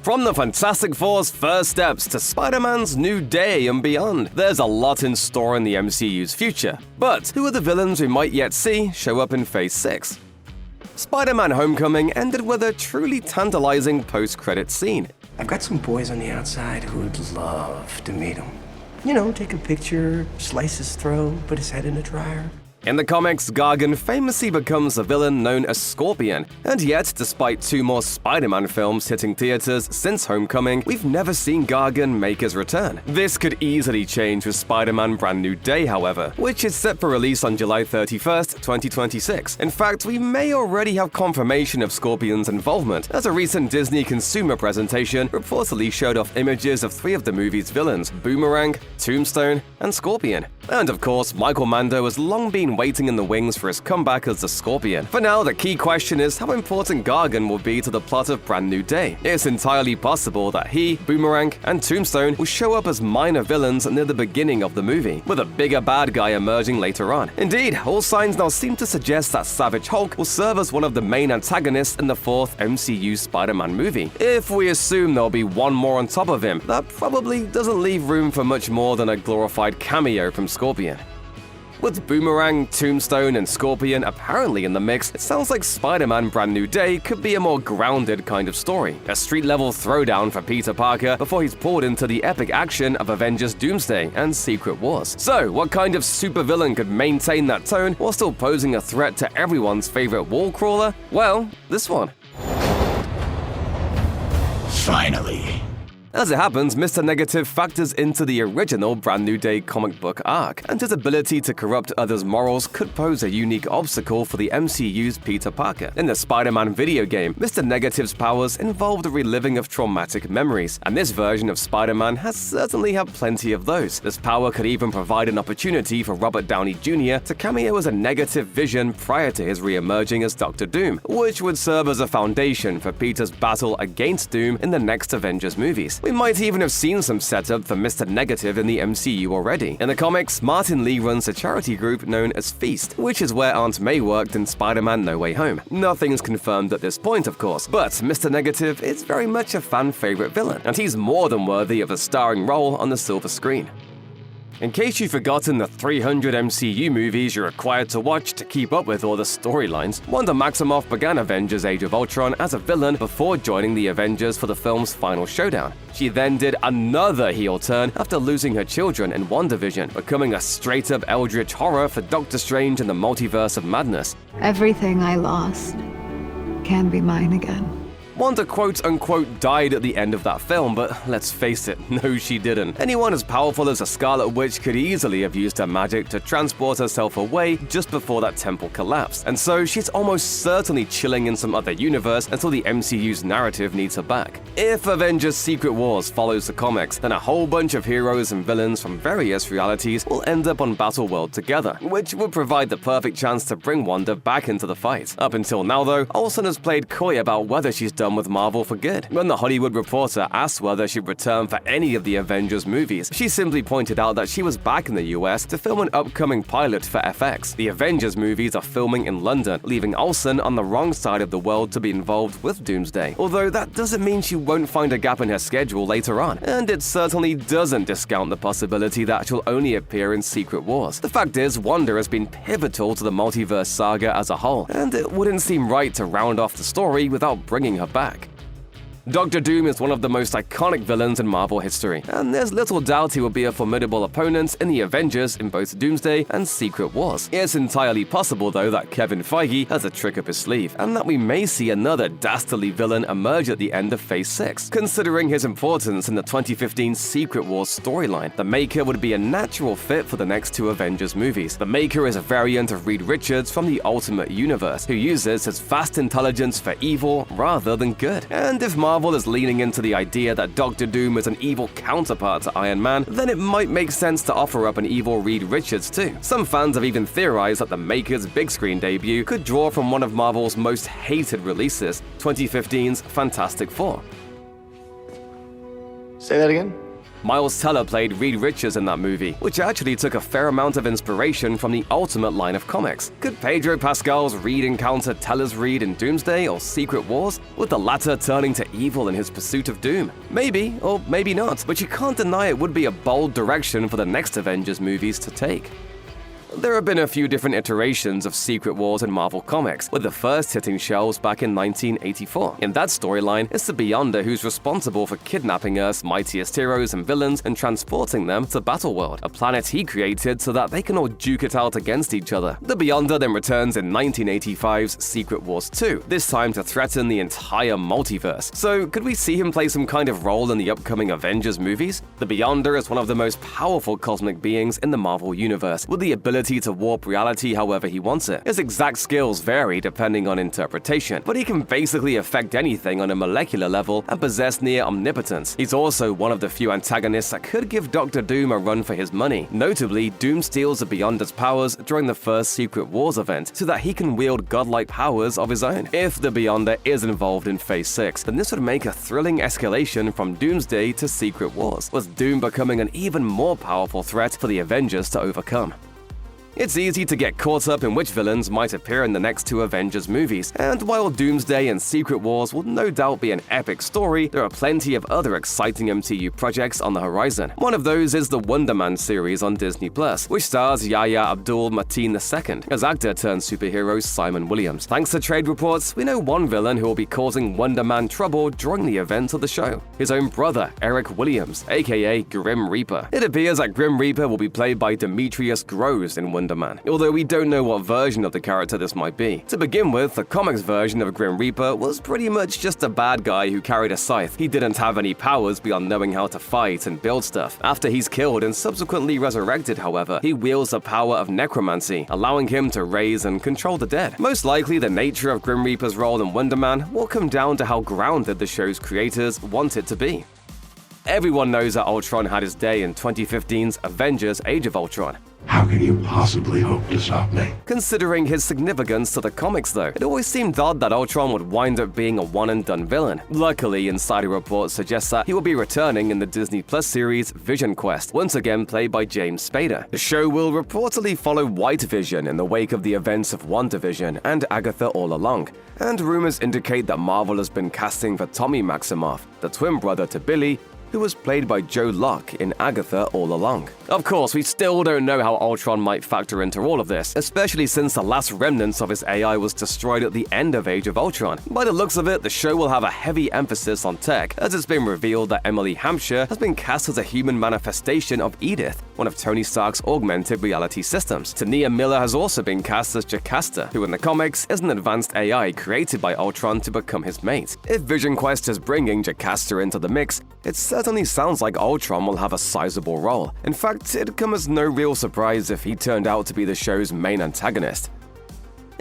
From the Fantastic Four's first steps to Spider-Man's new day and beyond, there's a lot in store in the MCU's future. But who are the villains we might yet see show up in Phase 6? Spider-Man Homecoming ended with a truly tantalizing post-credits scene. I've got some boys on the outside who would love to meet him. You know, take a picture, slice his throat, put his head in a dryer. In the comics, Gargan famously becomes a villain known as Scorpion, and yet, despite 2 more Spider-Man films hitting theaters since Homecoming, we've never seen Gargan make his return. This could easily change with Spider-Man Brand New Day, however, which is set for release on July 31st, 2026. In fact, we may already have confirmation of Scorpion's involvement, as a recent Disney consumer presentation reportedly showed off images of 3 of the movie's villains, Boomerang, Tombstone, and Scorpion. And of course, Michael Mando has long been waiting in the wings for his comeback as the Scorpion. For now, the key question is how important Gargan will be to the plot of Brand New Day. It's entirely possible that he, Boomerang, and Tombstone will show up as minor villains near the beginning of the movie, with a bigger bad guy emerging later on. Indeed, all signs now seem to suggest that Savage Hulk will serve as one of the main antagonists in the 4th MCU Spider-Man movie. If we assume there'll be one more on top of him, that probably doesn't leave room for much more than a glorified cameo from Scorpion. With Boomerang, Tombstone, and Scorpion apparently in the mix, it sounds like Spider-Man Brand New Day could be a more grounded kind of story. A street-level throwdown for Peter Parker before he's pulled into the epic action of Avengers Doomsday and Secret Wars. So, what kind of supervillain could maintain that tone while still posing a threat to everyone's favorite wall crawler? Well, this one. Finally. As it happens, Mr. Negative factors into the original Brand New Day comic book arc, and his ability to corrupt others' morals could pose a unique obstacle for the MCU's Peter Parker. In the Spider-Man video game, Mr. Negative's powers involved the reliving of traumatic memories, and this version of Spider-Man has certainly had plenty of those. This power could even provide an opportunity for Robert Downey Jr. to cameo as a negative Vision prior to his re-emerging as Dr. Doom, which would serve as a foundation for Peter's battle against Doom in the next Avengers movies. We might even have seen some setup for Mr. Negative in the MCU already. In the comics, Martin Lee runs a charity group known as Feast, which is where Aunt May worked in Spider-Man No Way Home. Nothing's confirmed at this point, of course, but Mr. Negative is very much a fan-favorite villain, and he's more than worthy of a starring role on the silver screen. In case you've forgotten the 300 MCU movies you're required to watch to keep up with all the storylines, Wanda Maximoff began Avengers Age of Ultron as a villain before joining the Avengers for the film's final showdown. She then did another heel turn after losing her children in WandaVision, becoming a straight-up eldritch horror for Doctor Strange and the Multiverse of Madness. Everything I lost can be mine again. Wanda quote-unquote died at the end of that film, but let's face it, no she didn't. Anyone as powerful as a Scarlet Witch could easily have used her magic to transport herself away just before that temple collapsed, and so she's almost certainly chilling in some other universe until the MCU's narrative needs her back. If Avengers Secret Wars follows the comics, then a whole bunch of heroes and villains from various realities will end up on Battleworld together, which would provide the perfect chance to bring Wanda back into the fight. Up until now though, Olsen has played coy about whether she's done with Marvel for good. When The Hollywood Reporter asked whether she'd return for any of the Avengers movies, she simply pointed out that she was back in the US to film an upcoming pilot for FX. The Avengers movies are filming in London, leaving Olsen on the wrong side of the world to be involved with Doomsday. Although that doesn't mean she won't find a gap in her schedule later on, and it certainly doesn't discount the possibility that she'll only appear in Secret Wars. The fact is, Wanda has been pivotal to the multiverse saga as a whole, and it wouldn't seem right to round off the story without bringing her back. Dr. Doom is one of the most iconic villains in Marvel history, and there's little doubt he will be a formidable opponent in the Avengers in both Doomsday and Secret Wars. It's entirely possible, though, that Kevin Feige has a trick up his sleeve, and that we may see another dastardly villain emerge at the end of Phase 6. Considering his importance in the 2015 Secret Wars storyline, the Maker would be a natural fit for the next 2 Avengers movies. The Maker is a variant of Reed Richards from the Ultimate Universe, who uses his vast intelligence for evil rather than good. And if Marvel is leaning into the idea that Dr. Doom is an evil counterpart to Iron Man, then it might make sense to offer up an evil Reed Richards too. Some fans have even theorized that the Maker's big screen debut could draw from one of Marvel's most hated releases, 2015's Fantastic Four. Say that again? Miles Teller played Reed Richards in that movie, which actually took a fair amount of inspiration from the Ultimate line of comics. Could Pedro Pascal's Reed encounter Teller's Reed in Doomsday or Secret Wars, with the latter turning to evil in his pursuit of Doom? Maybe, or maybe not, but you can't deny it would be a bold direction for the next Avengers movies to take. There have been a few different iterations of Secret Wars in Marvel Comics, with the first hitting shelves back in 1984. In that storyline, it's the Beyonder who's responsible for kidnapping Earth's mightiest heroes and villains and transporting them to Battleworld, a planet he created so that they can all duke it out against each other. The Beyonder then returns in 1985's Secret Wars 2, this time to threaten the entire multiverse. So could we see him play some kind of role in the upcoming Avengers movies? The Beyonder is one of the most powerful cosmic beings in the Marvel Universe, with the ability to warp reality however he wants it. His exact skills vary depending on interpretation, but he can basically affect anything on a molecular level and possess near omnipotence. He's also one of the few antagonists that could give Dr. Doom a run for his money. Notably, Doom steals the Beyonder's powers during the first Secret Wars event so that he can wield godlike powers of his own. If the Beyonder is involved in Phase 6, then this would make a thrilling escalation from Doomsday to Secret Wars, with Doom becoming an even more powerful threat for the Avengers to overcome. It's easy to get caught up in which villains might appear in the next two Avengers movies, and while Doomsday and Secret Wars will no doubt be an epic story, there are plenty of other exciting MCU projects on the horizon. One of those is the Wonder Man series on Disney+, which stars Yahya Abdul-Mateen II as actor-turned-superhero Simon Williams. Thanks to trade reports, we know one villain who will be causing Wonder Man trouble during the events of the show: his own brother, Eric Williams, aka Grim Reaper. It appears that Grim Reaper will be played by Demetrius Groves in Wonder Man, although we don't know what version of the character this might be. To begin with, the comics version of Grim Reaper was pretty much just a bad guy who carried a scythe. He didn't have any powers beyond knowing how to fight and build stuff. After he's killed and subsequently resurrected, however, he wields the power of necromancy, allowing him to raise and control the dead. Most likely, the nature of Grim Reaper's role in Wonder Man will come down to how grounded the show's creators want it to be. Everyone knows that Ultron had his day in 2015's Avengers: Age of Ultron. How can you possibly hope to stop me? Considering his significance to the comics though, it always seemed odd that Ultron would wind up being a one-and-done villain. Luckily, insider reports suggest that he will be returning in the Disney Plus series Vision Quest, once again played by James Spader. The show will reportedly follow White Vision in the wake of the events of WandaVision and Agatha All Along, and rumors indicate that Marvel has been casting for Tommy Maximoff, the twin brother to Billy, who was played by Joe Locke in Agatha All Along. Of course, we still don't know how Ultron might factor into all of this, especially since the last remnants of his AI was destroyed at the end of Age of Ultron. By the looks of it, the show will have a heavy emphasis on tech, as it's been revealed that Emily Hampshire has been cast as a human manifestation of Edith, one of Tony Stark's augmented reality systems. Tania Miller has also been cast as Jocasta, who in the comics is an advanced AI created by Ultron to become his mate. If Vision Quest is bringing Jocasta into the mix, it certainly sounds like Ultron will have a sizable role. In fact, it'd come as no real surprise if he turned out to be the show's main antagonist.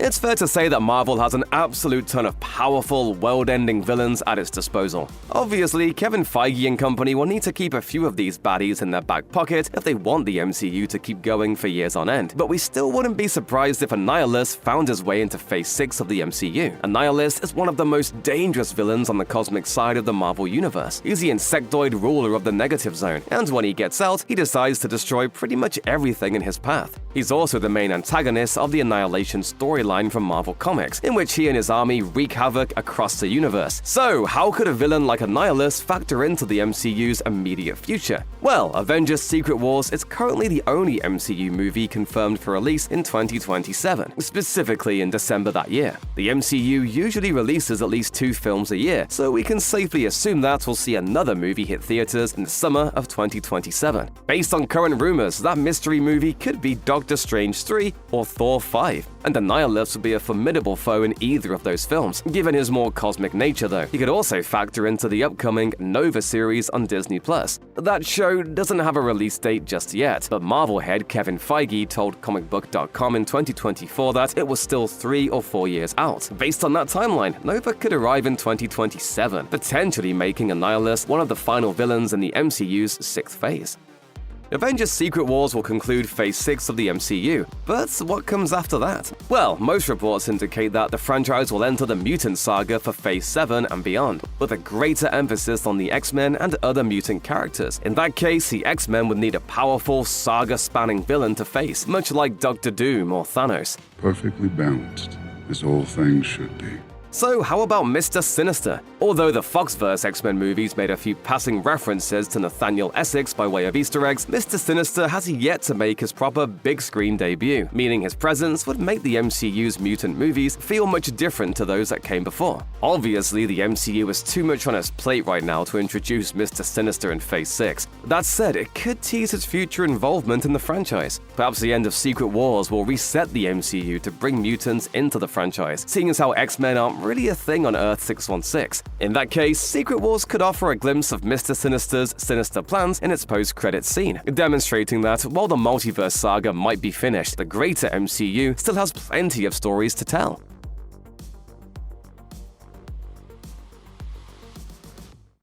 It's fair to say that Marvel has an absolute ton of powerful, world-ending villains at its disposal. Obviously, Kevin Feige and company will need to keep a few of these baddies in their back pocket if they want the MCU to keep going for years on end. But we still wouldn't be surprised if Annihilus found his way into Phase 6 of the MCU. Annihilus is one of the most dangerous villains on the cosmic side of the Marvel Universe. He's the insectoid ruler of the Negative Zone, and when he gets out, he decides to destroy pretty much everything in his path. He's also the main antagonist of the Annihilation storyline from Marvel Comics, in which he and his army wreak havoc across the universe. So, how could a villain like Annihilus factor into the MCU's immediate future? Well, Avengers: Secret Wars is currently the only MCU movie confirmed for release in 2027, specifically in December that year. The MCU usually releases at least 2 films a year, so we can safely assume that we'll see another movie hit theaters in the summer of 2027. Based on current rumors, that mystery movie could be Doctor Strange 3 or Thor 5, and Annihilus would be a formidable foe in either of those films. Given his more cosmic nature though, he could also factor into the upcoming Nova series on Disney+. That show doesn't have a release date just yet, but Marvel head Kevin Feige told comicbook.com in 2024 that it was still 3 or 4 years out. Based on that timeline, Nova could arrive in 2027, potentially making Annihilus one of the final villains in the MCU's 6th phase. Avengers Secret Wars will conclude Phase 6 of the MCU, but what comes after that? Well, most reports indicate that the franchise will enter the mutant saga for Phase 7 and beyond, with a greater emphasis on the X-Men and other mutant characters. In that case, the X-Men would need a powerful, saga-spanning villain to face, much like Doctor Doom or Thanos. Perfectly balanced, as all things should be. So how about Mr. Sinister? Although the Foxverse X-Men movies made a few passing references to Nathaniel Essex by way of Easter eggs, Mr. Sinister has yet to make his proper big-screen debut, meaning his presence would make the MCU's mutant movies feel much different to those that came before. Obviously, the MCU is too much on its plate right now to introduce Mr. Sinister in Phase 6. That said, it could tease its future involvement in the franchise. Perhaps the end of Secret Wars will reset the MCU to bring mutants into the franchise, seeing as how X-Men aren't really a thing on Earth-616. In that case, Secret Wars could offer a glimpse of Mr. Sinister's sinister plans in its post-credits scene, demonstrating that while the multiverse saga might be finished, the greater MCU still has plenty of stories to tell.